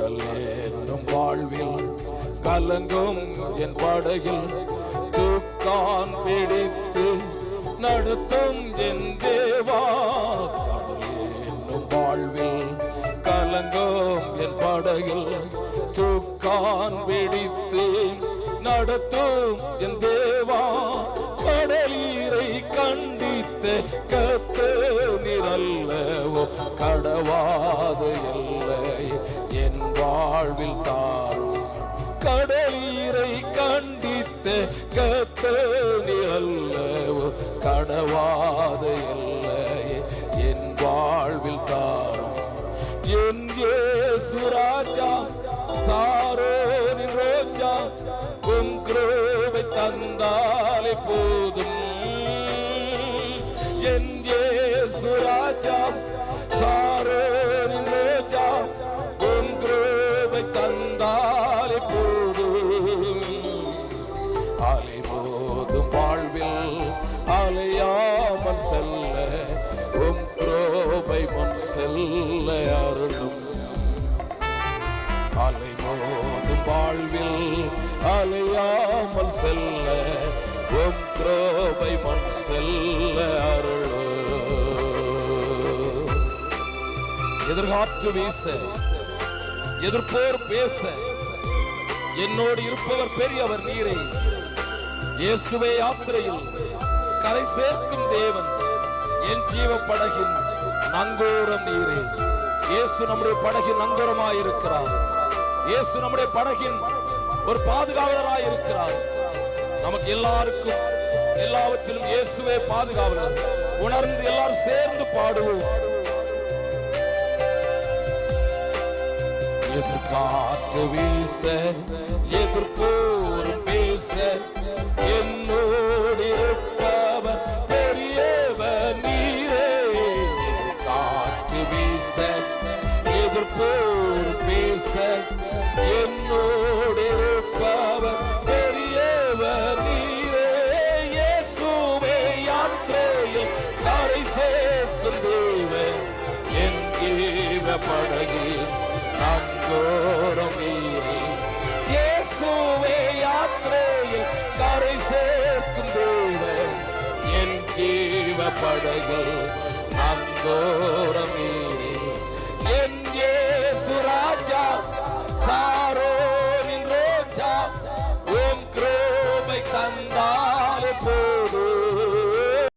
கடல் என்னும் வாழ்வில் கலங்கும் என் படகில் தூக்கான் பிடித்து நடத்தும் என் தேவா. கடல் என்னும் வாழ்வில் கலங்கும் என் படகில் தூக்கான் பிடித்து நடத்தும் என் தேவா. கடலீரை கண்டித்த கர்த்தரல்லவோ கடவாது இல்லை என் வாழ்வில் தாரும். கடலீரை கண்டித்த கர்த்தரல்லவோ கடவாது இல்லை என் வாழ்வில் தாரும். என் இயேசு ராஜா சாரோனின் ரோஜா உம் கிருபை தந்தாலே போதும். என் இயேசு ராஜா சாரோனின் ரோஜா உம் கிருபை தந்தாலே போதும். அலை போதும் வாழ்வில் அலையாமல் செல்ல உம் கிருபை முன் செல்ல அருளும். அலை மோதும் வாழ்வில் அலையாமல் செல்ல உம் கிருபை முன் செல்ல அருளும். எதிர்காற்று வீச எதிர்ப்போர் பேச என்னோடு இருப்பவர் பெரியவர் நீரே. இயேசுவே யாத்திரையில் கரை சேர்க்கும் தேவன் என் ஜீவ படகின் நங்கூரம் நீரே. இயேசு நம்முடைய படகின் நங்கூரமாயிருக்கிறார். இயேசு நம்முடைய படகின் ஒரு பாதுகாவலராய் இருக்கிறார். நமக்கு எல்லாருக்கும் எல்லாவற்றிலும் இயேசுவே பாதுகாவலர். உணர்ந்து எல்லாரும் சேர்ந்து பாடுவோம். எதிர்காற்று வீச எதிர்ப்போரும் பேச என்னோடு இருப்பவர் பெரியவர் நீரே. எதிர்காற்று வீச எதிர்ப்போர் பேச என்னோடு இருப்பவர் பெரியவர் நீரே. இயேசுவே யாத்திரையில் கரை சேர்க்கும் தேவன் என் ஜீவ படகில் நங்கூரம் நீரே. இயேசுவே யாத்திரையில் கரை சேர்க்கும் தேவன் என் ஜீவ படகில் நங்கூரம்